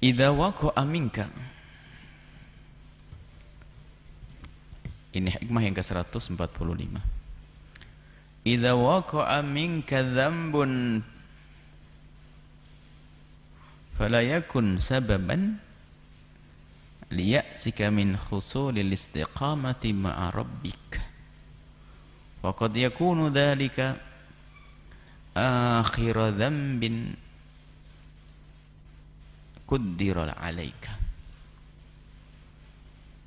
Idza waqa'a minka. Ini hikmah yang ke-145. Idza waqa'a minka dzambun fala yakun sababan liya'sika min husulil istiqamati ma'a rabbik. Faqad yakunu dzalika akhir dzambin quddira 'alaika.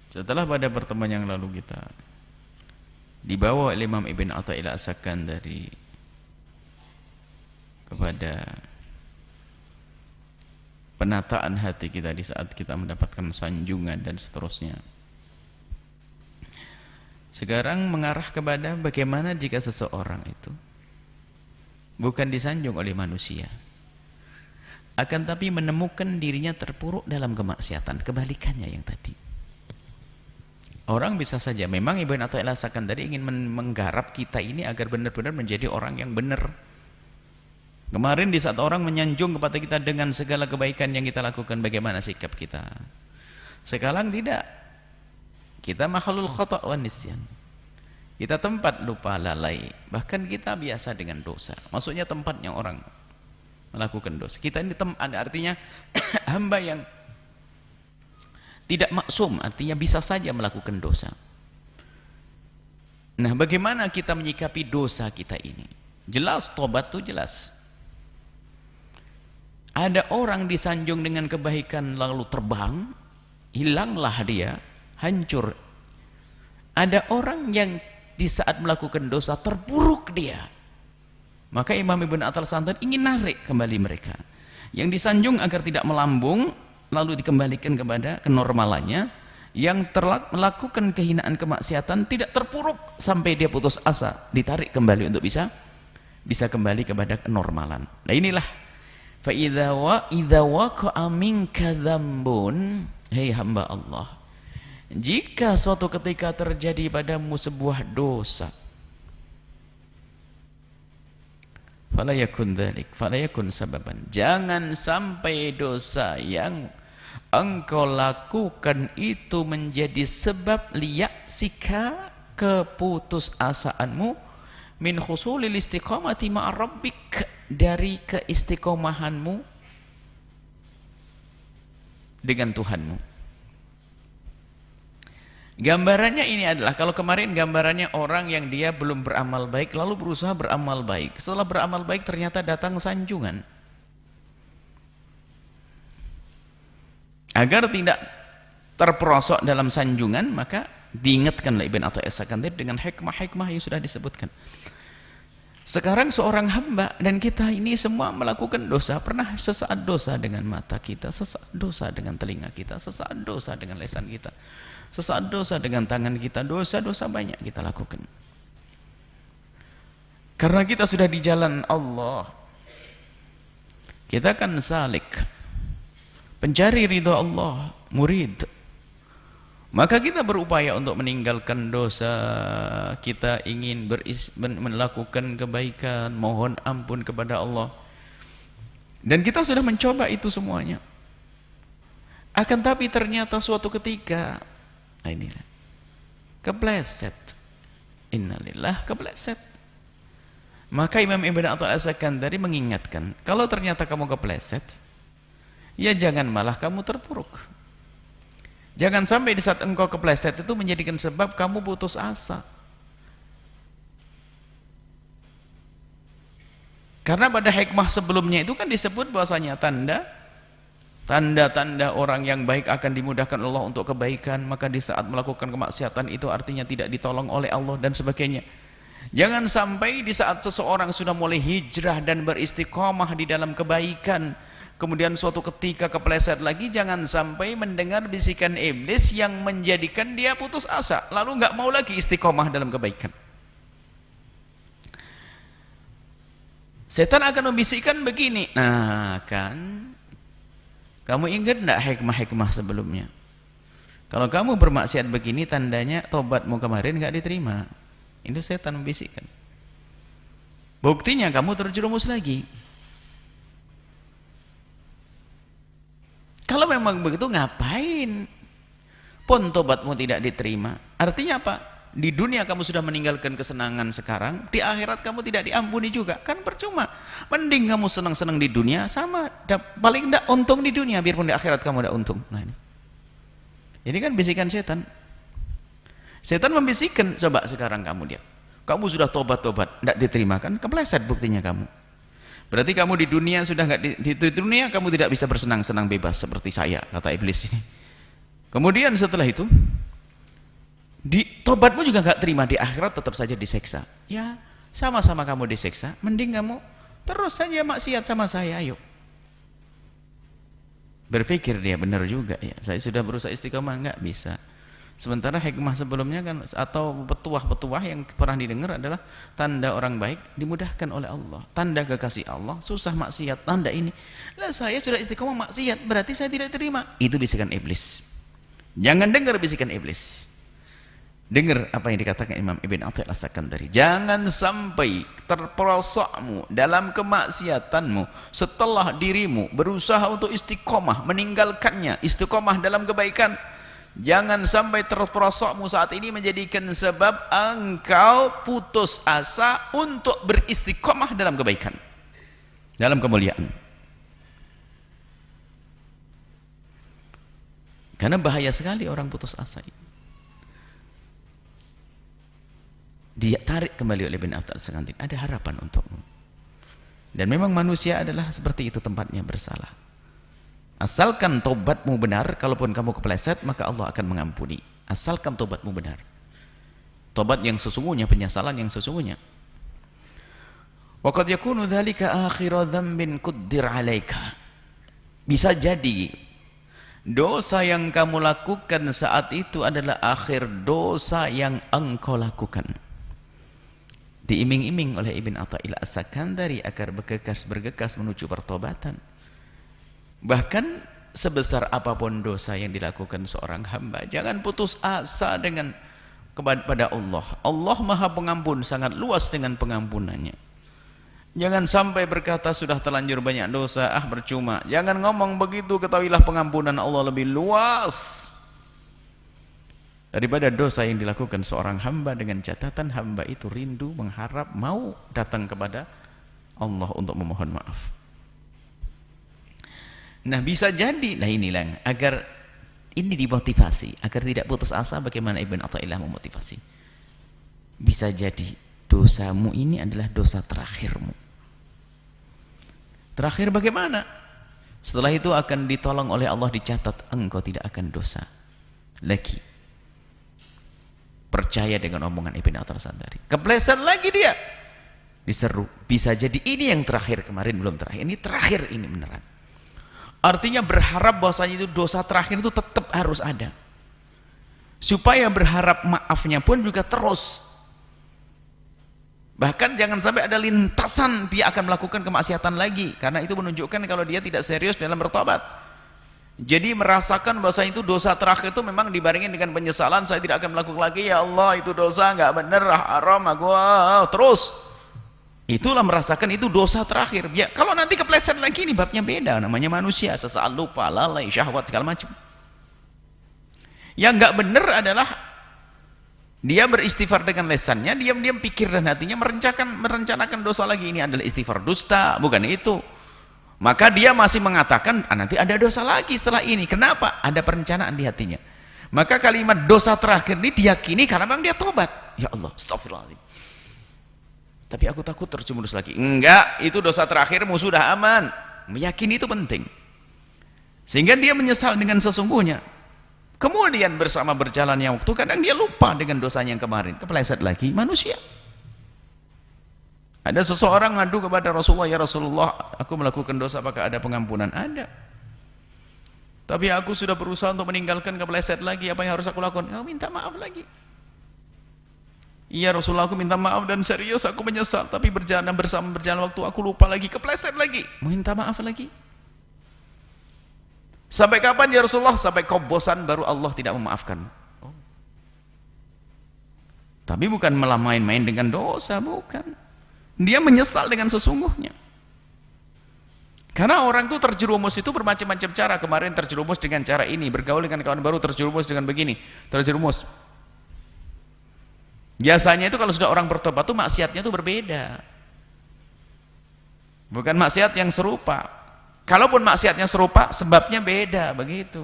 Setelah pada pertemuan yang lalu kita dibawa oleh Imam Ibn Athaillah As-Sakandari kepada penataan hati kita di saat kita mendapatkan sanjungan dan seterusnya. Sekarang mengarah kepada bagaimana jika seseorang itu bukan disanjung oleh manusia, akan tapi menemukan dirinya terpuruk dalam kemaksiatan, kebalikannya yang tadi. Orang bisa saja, memang Ibn Athaillah As-Sakandari ingin menggarap kita ini agar benar-benar menjadi orang yang benar. Kemarin di saat orang menyanjung kepada kita dengan segala kebaikan yang kita lakukan, bagaimana sikap kita? Sekarang tidak. Kita makhlul khata' wa nisyan. Kita tempat lupa, lalai. Bahkan kita biasa dengan dosa. Maksudnya tempatnya orang melakukan dosa. Kita ini artinya hamba yang tidak maksum, artinya bisa saja melakukan dosa. Nah, bagaimana kita menyikapi dosa kita ini? Jelas, tobat itu jelas. Ada orang disanjung dengan kebaikan lalu terbang, hilanglah dia, hancur. Ada orang yang di saat melakukan dosa terpuruk dia. Maka Imam Ibn Athaillah As-Sakandari ingin narik kembali mereka. Yang disanjung agar tidak melambung, lalu dikembalikan kepada kenormalannya. Yang melakukan kehinaan kemaksiatan tidak terpuruk sampai dia putus asa, ditarik kembali untuk bisa kembali kepada kenormalan. Nah inilah fa idza waqa'a minka dzambun, hei hamba Allah, jika suatu ketika terjadi padamu sebuah dosa, fala yakun dzalik, fala yakun sababan, jangan sampai dosa yang engkau lakukan itu menjadi sebab liyaksika, keputusasaanmu, min husulil istiqamati ma'a rabbik, dari keistiqomahanmu dengan Tuhanmu. Gambarannya ini adalah, kalau kemarin gambarannya orang yang dia belum beramal baik lalu berusaha beramal baik, setelah beramal baik ternyata datang sanjungan. Agar tidak terperosok dalam sanjungan, maka diingatkan oleh Ibn Athaillah As-Sakandari dengan hikmah-hikmah yang sudah disebutkan. Sekarang seorang hamba dan kita ini semua melakukan dosa, pernah sesaat dosa dengan mata kita, sesaat dosa dengan telinga kita, sesaat dosa dengan lisan kita, sesaat dosa dengan tangan kita, dosa-dosa banyak kita lakukan. Karena kita sudah di jalan Allah, kita kan salik, pencari ridha Allah, murid. Maka kita berupaya untuk meninggalkan dosa, kita ingin melakukan kebaikan, mohon ampun kepada Allah. Dan kita sudah mencoba itu semuanya. Akan tapi ternyata suatu ketika, inilah, kepleset. Innalillah, kepleset. Maka Imam Ibn Athaillah As-Sakandari mengingatkan, kalau ternyata kamu kepleset, ya jangan malah kamu terpuruk. Jangan sampai di saat engkau kepleset itu menjadikan sebab kamu putus asa. Karena pada hikmah sebelumnya itu kan disebut bahwasanya tanda-tanda orang yang baik akan dimudahkan Allah untuk kebaikan, maka di saat melakukan kemaksiatan itu artinya tidak ditolong oleh Allah dan sebagainya. Jangan sampai di saat seseorang sudah mulai hijrah dan beristiqomah di dalam kebaikan, kemudian suatu ketika kepleset lagi, jangan sampai mendengar bisikan iblis yang menjadikan dia putus asa, lalu nggak mau lagi istiqomah dalam kebaikan. Setan akan membisikkan begini, nah kan, kamu ingat enggak hikmah-hikmah sebelumnya? Kalau kamu bermaksiat begini, tandanya tobatmu kemarin nggak diterima. Itu setan membisikkan. Buktinya kamu terjerumus lagi. Kalau memang begitu ngapain pun tobatmu tidak diterima? Artinya apa? Di dunia kamu sudah meninggalkan kesenangan sekarang, di akhirat kamu tidak diampuni juga, kan percuma. Mending kamu senang-senang di dunia, sama paling tidak untung di dunia, biarpun di akhirat kamu tidak untung. Nah ini kan bisikan setan. Setan membisikkan, coba sekarang kamu lihat, kamu sudah tobat-tobat, tidak diterima, kan kepleset buktinya kamu. Berarti kamu di dunia sudah nggak di dunia kamu tidak bisa bersenang-senang bebas seperti saya, kata iblis ini. Kemudian setelah itu di tobatmu juga nggak terima, di akhirat tetap saja diseksa. Ya sama-sama kamu diseksa, mending kamu terus saja maksiat sama saya. Ayo, berpikir dia benar juga ya, saya sudah berusaha istiqomah nggak bisa. Sementara hikmah sebelumnya kan, atau petuah-petuah yang pernah didengar adalah tanda orang baik dimudahkan oleh Allah, tanda kekasih Allah susah maksiat, tanda ini. Lah saya sudah istiqomah maksiat, berarti saya tidak terima. Itu bisikan iblis. Jangan dengar bisikan iblis. Dengar apa yang dikatakan Imam Ibn Athi'illah As-Sakandari. Jangan sampai terperosokmu dalam kemaksiatanmu setelah dirimu berusaha untuk istiqomah meninggalkannya, istiqomah dalam kebaikan. Jangan sampai terperosokmu saat ini menjadikan sebab engkau putus asa untuk beristiqomah dalam kebaikan, dalam kemuliaan. Karena bahaya sekali orang putus asa ini. Dia tarik kembali oleh Ibn Athi'illah As-Sakandari, ada harapan untukmu. Dan memang manusia adalah seperti itu, tempatnya bersalah. Asalkan tobatmu benar, kalaupun kamu kepleset maka Allah akan mengampuni. Asalkan tobatmu benar, tobat yang sesungguhnya, penyesalan yang sesungguhnya. Wa qad yakunu dzalika akhiru dzambin quddir 'alaika. Bisa jadi dosa yang kamu lakukan saat itu adalah akhir dosa yang engkau lakukan. Diiming-iming oleh Ibn Athi'illah As-Sakandari agar bergegas menuju pertobatan. Bahkan sebesar apapun dosa yang dilakukan seorang hamba, jangan putus asa dengan kepada Allah. Allah Maha Pengampun, sangat luas dengan pengampunannya. Jangan sampai berkata sudah terlanjur banyak dosa, percuma. Jangan ngomong begitu, ketahuilah pengampunan Allah lebih luas daripada dosa yang dilakukan seorang hamba, dengan catatan hamba itu rindu, mengharap, mau datang kepada Allah untuk memohon maaf. Nah bisa jadi, nah inilah agar ini dimotivasi, agar tidak putus asa. Bagaimana Ibn Athi'illah memotivasi? Bisa jadi dosamu ini adalah dosa terakhirmu. Terakhir bagaimana? Setelah itu akan ditolong oleh Allah, dicatat engkau tidak akan dosa lagi. Percaya dengan omongan Ibn Athi'illah As-Sakandari. Kepleset lagi dia, diseru. Bisa jadi ini yang terakhir, kemarin belum terakhir, ini terakhir, ini beneran. Artinya berharap bahwasanya itu dosa terakhir itu tetap harus ada, supaya berharap maafnya pun juga terus. Bahkan jangan sampai ada lintasan dia akan melakukan kemaksiatan lagi, karena itu menunjukkan kalau dia tidak serius dalam bertobat. Jadi merasakan bahwa itu dosa terakhir itu memang dibarengin dengan penyesalan, saya tidak akan melakukan lagi, ya Allah itu dosa nggak bener, haram aku terus. Itulah merasakan itu dosa terakhir. Ya, kalau nanti kepleset lagi ini babnya beda, namanya manusia, sesaat lupa, lalai, syahwat segala macam. Yang nggak bener adalah dia beristighfar dengan lesannya, diam-diam pikir dan hatinya merencanakan dosa lagi. Ini adalah istighfar dusta, bukan itu. Maka dia masih mengatakan nanti ada dosa lagi setelah ini. Kenapa? Ada perencanaan di hatinya. Maka kalimat dosa terakhir ini diyakini karena memang dia tobat. Ya Allah, astagfirullahaladzim, tapi aku takut terjerumus lagi. Enggak, itu dosa terakhirmu sudah aman. Meyakini itu penting, sehingga dia menyesal dengan sesungguhnya. Kemudian bersama berjalannya waktu, kadang dia lupa dengan dosanya yang kemarin, kepleset lagi. Manusia. Ada seseorang ngadu kepada Rasulullah, ya Rasulullah, aku melakukan dosa, apakah ada pengampunan? Ada, tapi aku sudah berusaha untuk meninggalkan, kepleset lagi. Apa yang harus aku lakukan? Kau minta maaf lagi. Iya Rasulullah, aku minta maaf dan serius aku menyesal, tapi berjalan waktu aku lupa lagi, kepleset lagi. Minta maaf lagi. Sampai kapan ya Rasulullah? Sampai kau bosan baru Allah tidak memaafkan. Oh. Tapi bukan malah main-main dengan dosa, bukan. Dia menyesal dengan sesungguhnya. Karena orang tuh terjerumus itu bermacam-macam cara. Kemarin terjerumus dengan cara ini, bergaul dengan kawan baru terjerumus dengan begini, terjerumus. Biasanya itu kalau sudah orang bertobat tuh maksiatnya tuh berbeda. Bukan maksiat yang serupa. Kalaupun maksiatnya serupa, sebabnya beda, begitu.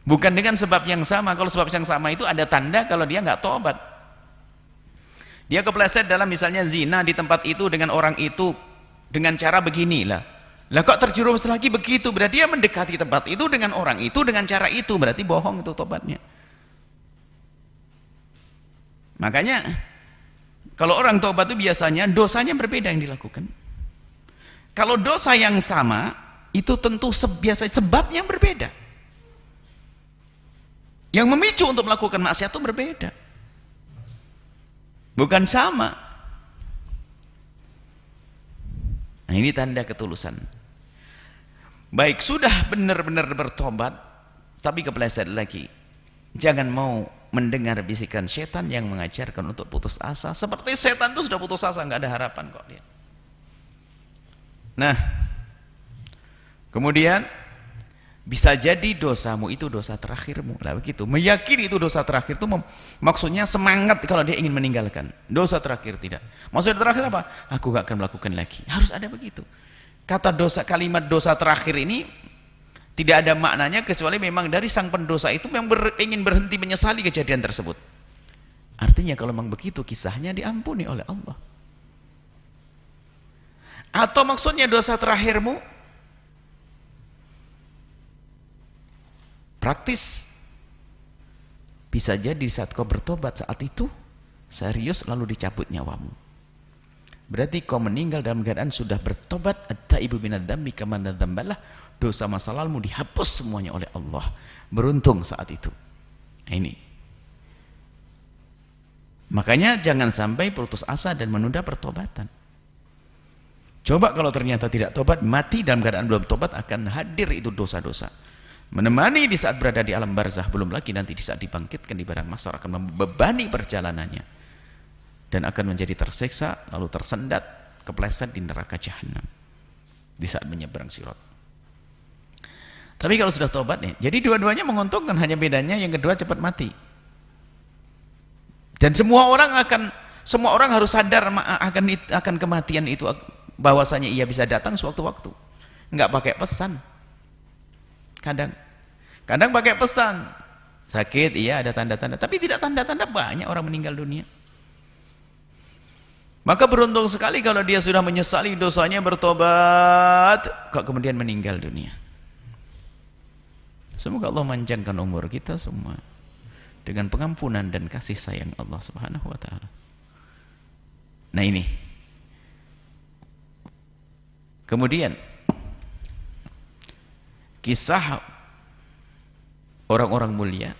Bukan dengan sebab yang sama. Kalau sebab yang sama itu ada tanda kalau dia nggak tobat. Dia kepleset dalam misalnya zina di tempat itu dengan orang itu dengan cara beginilah. Lah kok terjerumus lagi begitu? Berarti dia mendekati tempat itu dengan orang itu dengan cara itu, berarti bohong itu tobatnya. Makanya kalau orang tobat itu biasanya dosanya berbeda yang dilakukan. Kalau dosa yang sama itu tentu biasa sebabnya berbeda. Yang memicu untuk melakukan maksiat itu berbeda. Bukan sama. Nah, ini tanda ketulusan. Baik, sudah benar-benar bertobat, tapi kepleset lagi. Jangan mau mendengar bisikan setan yang mengajarkan untuk putus asa. Seperti setan itu sudah putus asa, nggak ada harapan kok dia. Nah, kemudian bisa jadi dosamu itu dosa terakhirmu. Lah begitu. Meyakini itu dosa terakhir itu maksudnya semangat kalau dia ingin meninggalkan. Dosa terakhir tidak. Maksudnya terakhir apa? Aku gak akan melakukan lagi. Harus ada begitu. Kata dosa, kalimat dosa terakhir ini tidak ada maknanya kecuali memang dari sang pendosa itu yang ingin berhenti menyesali kejadian tersebut. Artinya kalau memang begitu kisahnya diampuni oleh Allah. Atau maksudnya dosa terakhirmu praktis, bisa jadi saat kau bertobat saat itu serius lalu dicabut nyawamu, berarti kau meninggal dalam keadaan sudah bertobat. At-taibu minadz-dzambi kaman la dzambalah, dosa masa lalumu dihapus semuanya oleh Allah. Beruntung saat itu. Nah, ini makanya jangan sampai putus asa dan menunda pertobatan. Coba kalau ternyata tidak tobat, mati dalam keadaan belum tobat, akan hadir itu dosa-dosa menemani di saat berada di alam barzah, belum lagi nanti di saat dibangkitkan di padang mahsyar akan membebani perjalanannya dan akan menjadi tersiksa lalu tersendat kepleset di neraka jahanam di saat menyeberang sirat. Tapi kalau sudah tobat nih, jadi dua-duanya menguntungkan, hanya bedanya yang kedua cepat mati. Dan semua orang harus sadar akan kematian itu, bahwasanya ia bisa datang sewaktu-waktu. Enggak pakai pesan. Kadang pakai pesan, sakit iya ada tanda-tanda, tapi tidak tanda-tanda, banyak orang meninggal dunia. Maka beruntung sekali kalau dia sudah menyesali dosanya, bertobat, kok kemudian meninggal dunia. Semoga Allah manjangkan umur kita semua dengan pengampunan dan kasih sayang Allah Subhanahu wa ta'ala. Nah ini kemudian kisah orang-orang mulia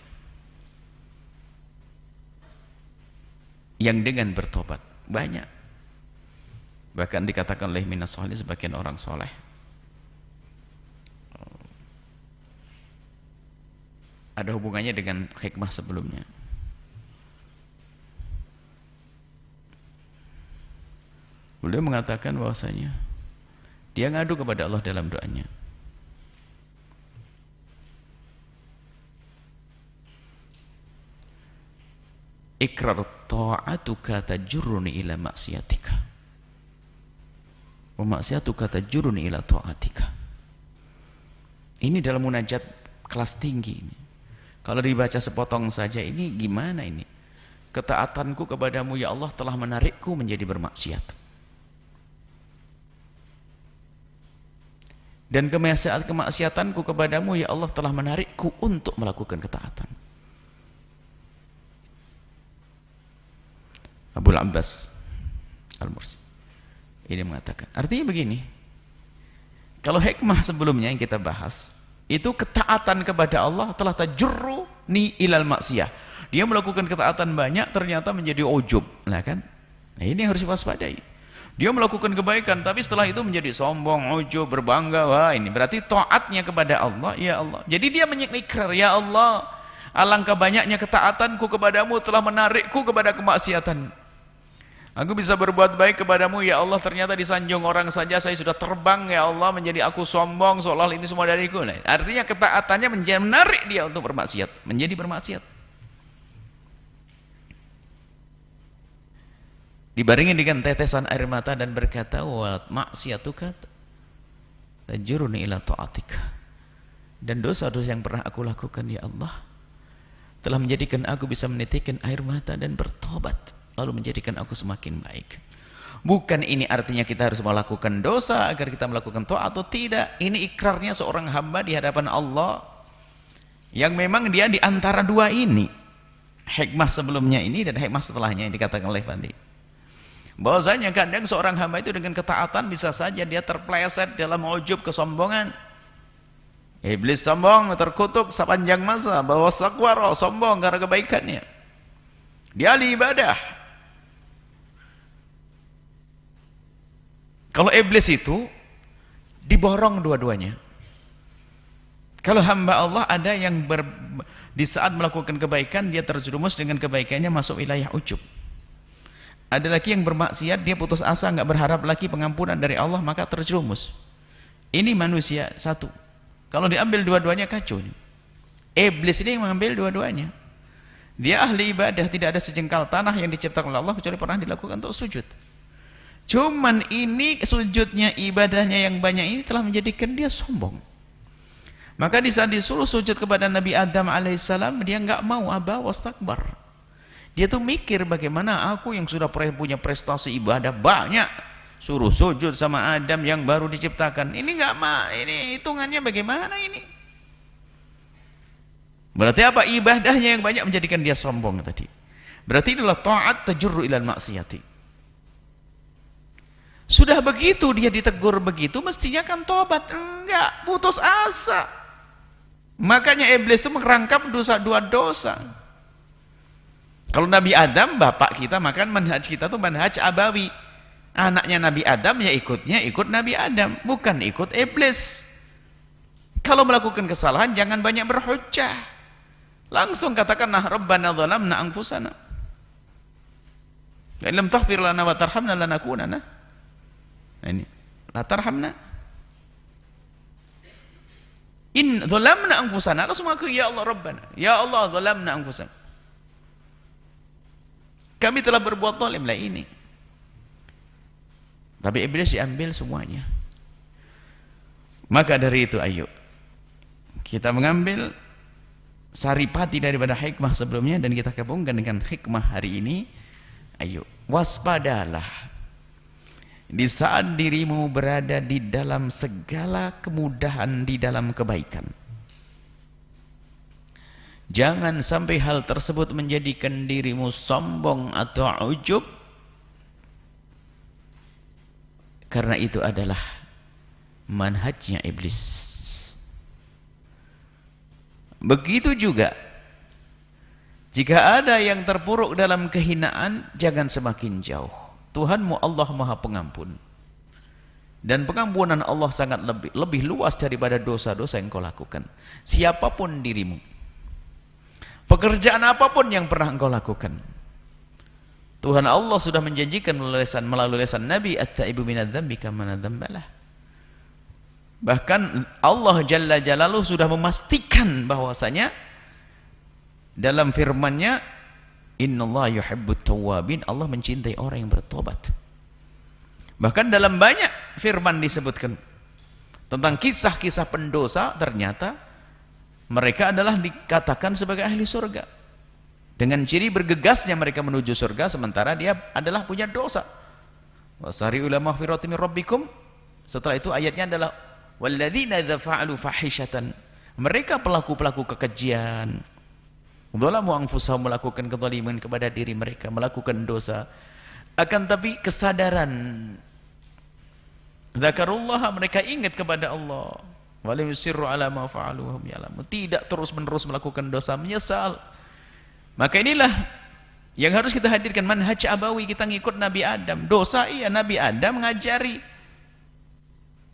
yang dengan bertobat banyak, bahkan dikatakan oleh minas soleh, sebagian orang soleh ada hubungannya dengan hikmah sebelumnya. Beliau mengatakan bahwasanya dia ngadu kepada Allah dalam doanya, ikrar ta'atuka tajurruni ila maksiatika wa maksiatuka tajurruni ila ta'atika. Ini dalam munajat kelas tinggi ini. Kalau dibaca sepotong saja ini gimana ini? Ketaatanku kepadamu ya Allah telah menarikku menjadi bermaksiat, dan kemaksiatanku kepadamu ya Allah telah menarikku untuk melakukan ketaatan. Abul Abbas Al-Mursi ini mengatakan, artinya begini, kalau hikmah sebelumnya yang kita bahas itu ketaatan kepada Allah telah tajurruni ilal maksiyah, dia melakukan ketaatan banyak ternyata menjadi ujub, nah kan, nah ini yang harus diwaspadai. Dia melakukan kebaikan tapi setelah itu menjadi sombong, ujub, berbangga, wah ini berarti taatnya kepada Allah, ya Allah. Jadi dia mengikrar, ya Allah, alangkah banyaknya ketaatanku kepadamu telah menarikku kepada kemaksiatan. Aku bisa berbuat baik kepadamu ya Allah, ternyata disanjung orang saja saya sudah terbang ya Allah, menjadi aku sombong seolah ini semua dariku. Nah, artinya ketaatannya menarik dia untuk bermaksiat, menjadi bermaksiat. Dibarengi dengan tetesan air mata dan berkata, wa maksiatuka tajuruni ila ta'atika. Dan dosa-dosa yang pernah aku lakukan ya Allah telah menjadikan aku bisa menitikkan air mata dan bertobat, lalu menjadikan aku semakin baik. Bukan ini artinya kita harus melakukan dosa agar kita melakukan taat atau tidak. Ini ikrarnya seorang hamba di hadapan Allah yang memang dia di antara dua ini, hikmah sebelumnya ini dan hikmah setelahnya yang dikatakan oleh Bandi. Bahwasanya kadang seorang hamba itu dengan ketaatan bisa saja dia terpleset dalam ujub, kesombongan. Iblis sombong, terkutuk sepanjang masa bahwa sakwara sombong karena kebaikannya. Dia ahli ibadah. Kalau iblis itu diborong dua-duanya. Kalau hamba Allah ada yang di saat melakukan kebaikan dia terjerumus dengan kebaikannya masuk wilayah ujub. Ada lagi yang bermaksiat, dia putus asa, nggak berharap lagi pengampunan dari Allah, maka terjerumus. Ini manusia satu. Kalau diambil dua-duanya kacau. Iblis ini yang mengambil dua-duanya. Dia ahli ibadah, tidak ada sejengkal tanah yang diciptakan oleh Allah kecuali pernah dilakukan untuk sujud. Cuman ini sujudnya, ibadahnya yang banyak ini telah menjadikan dia sombong. Maka di saat disuruh sujud kepada Nabi Adam alaihissalam, dia nggak mau, aba wastakbar. Dia tuh mikir bagaimana aku yang sudah punya prestasi ibadah banyak, suruh sujud sama Adam yang baru diciptakan. Ini nggak ini hitungannya bagaimana ini? Berarti apa? Ibadahnya yang banyak menjadikan dia sombong tadi. Berarti inilah ta'at tajurru ilal maksiyati. Sudah begitu dia ditegur begitu, mestinya kan tobat. Enggak, putus asa. Makanya iblis itu merangkap dua dosa. Kalau Nabi Adam, bapak kita, maka manhaj kita tuh manhaj abawi. Anaknya Nabi Adam ya ikut Nabi Adam, bukan ikut iblis. Kalau melakukan kesalahan jangan banyak berhujjah. Langsung katakan, nah Rabbana zalamna anfusana. La lam taghfir lana wa tarhamna lanakunanna. Nah ini, la tarhamna. In zalamna anfusana, langsung aku ya Allah Rabbana. Ya Allah zalamna anfusana. Kami telah berbuat zalim lah ini. Tapi iblis diambil semuanya. Maka dari itu ayo kita mengambil saripati daripada hikmah sebelumnya dan kita gabungkan dengan hikmah hari ini. Ayo waspadalah di saat dirimu berada di dalam segala kemudahan di dalam kebaikan. Jangan sampai hal tersebut menjadikan dirimu sombong atau ujub, karena itu adalah manhajnya iblis. Begitu juga jika ada yang terpuruk dalam kehinaan, jangan semakin jauh. Tuhanmu Allah Maha Pengampun, dan pengampunan Allah sangat lebih luas daripada dosa-dosa yang kau lakukan. Siapapun dirimu, pekerjaan apapun yang pernah engkau lakukan, Tuhan Allah sudah menjanjikan melalui lisan Nabi, at-taibu minadz-dzambi kamana dzambalah. Bahkan Allah Jalla Jalaluhu sudah memastikan bahwasanya dalam firman-Nya, innallaha yuhibbut tawwabin, Allah mencintai orang yang bertobat. Bahkan dalam banyak firman disebutkan tentang kisah-kisah pendosa, ternyata mereka adalah dikatakan sebagai ahli surga dengan ciri bergegasnya mereka menuju surga, sementara dia adalah punya dosa. Wasari'u ila maghfiratin min rabbikum. Setelah itu ayatnya adalah walladzina idza fa'alu fahishatan, mereka pelaku-pelaku kekejian, dzalamu anfusahum, melakukan kezaliman kepada diri mereka, melakukan dosa, akan tapi kesadaran, zakarullah, mereka ingat kepada Allah, walam yusirru ala ma fa'alu wa hum ya'lamun, tidak terus-menerus melakukan dosa, menyesal. Maka inilah yang harus kita hadirkan, manhaj abawi. Kita ngikut Nabi Adam. Dosa iya, Nabi Adam mengajari.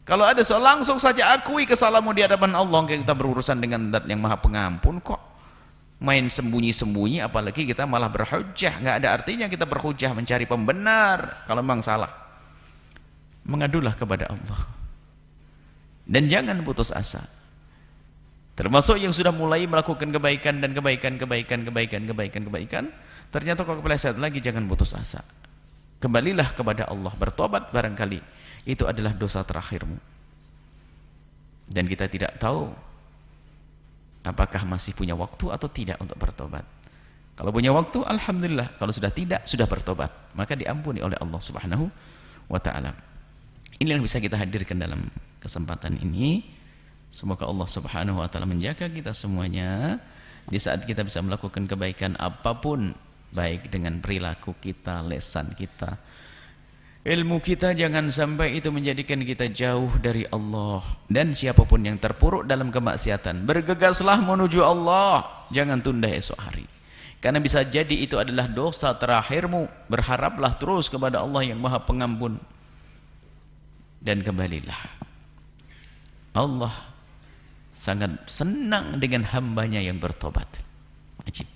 Kalau ada langsung saja akui kesalahanmu di hadapan Allah. Kita berurusan dengan zat yang Maha Pengampun kok. main sembunyi-sembunyi, apalagi kita malah berhujjah. Nggak ada artinya kita berhujjah mencari pembenar kalau memang salah. Mengadulah kepada Allah dan jangan putus asa. Termasuk yang sudah mulai melakukan kebaikan dan kebaikan, ternyata kok kepleset lagi, jangan putus asa. Kembalilah kepada Allah, bertobat, barangkali itu adalah dosa terakhirmu dan kita tidak tahu apakah masih punya waktu atau tidak untuk bertobat. Kalau punya waktu, alhamdulillah. Kalau sudah tidak, sudah bertobat, maka diampuni oleh Allah Subhanahu wa ta'ala. Ini yang bisa kita hadirkan dalam kesempatan ini. Semoga Allah Subhanahu wa ta'ala menjaga kita semuanya di saat kita bisa melakukan kebaikan apapun, baik dengan perilaku kita, lisan kita, ilmu kita, jangan sampai itu menjadikan kita jauh dari Allah. Dan siapapun yang terpuruk dalam kemaksiatan, bergegaslah menuju Allah, jangan tunda esok hari, karena bisa jadi itu adalah dosa terakhirmu. Berharaplah terus kepada Allah yang Maha Pengampun dan kembalilah. Allah sangat senang dengan hambanya yang bertobat. Ajib.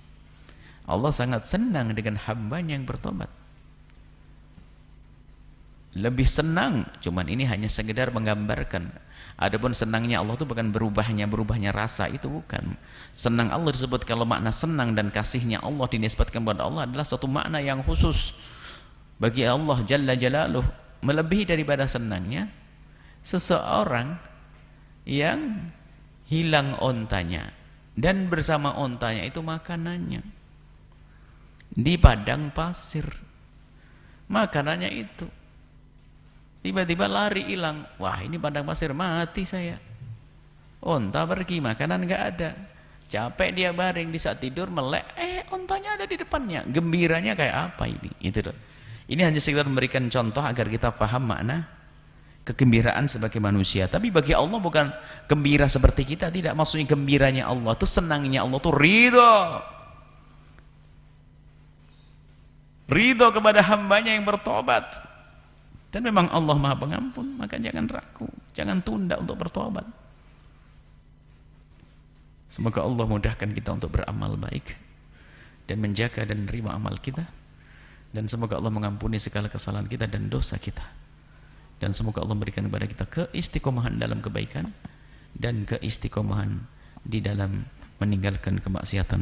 Allah sangat senang dengan hambanya yang bertobat. Lebih senang, cuman ini hanya sekedar menggambarkan. Adapun senangnya Allah itu bukan berubahnya rasa, itu bukan. Senang Allah disebut, kalau makna senang dan kasihnya Allah dinisbatkan kepada Allah adalah suatu makna yang khusus bagi Allah Jalla Jalaluh. Melebihi daripada senangnya seseorang yang hilang ontanya dan bersama ontanya itu makanannya di padang pasir. Makanannya itu tiba-tiba lari hilang. Wah, ini padang pasir, mati saya. Onta pergi, makanan nggak ada. Capek dia baring, di saat tidur melek, ontanya ada di depannya. Gembiranya kayak apa ini? Itu loh. Ini hanya sekedar memberikan contoh agar kita paham makna kegembiraan sebagai manusia. Tapi bagi Allah bukan gembira seperti kita, tidak. Maksudnya gembiranya Allah itu, senangnya Allah itu ridho kepada hambanya yang bertobat. Dan memang Allah Maha Pengampun, maka jangan ragu, jangan tunda untuk bertobat. Semoga Allah mudahkan kita untuk beramal baik dan menjaga dan menerima amal kita, dan semoga Allah mengampuni segala kesalahan kita dan dosa kita, dan semoga Allah memberikan kepada kita keistiqomahan dalam kebaikan dan keistiqomahan di dalam meninggalkan kemaksiatan.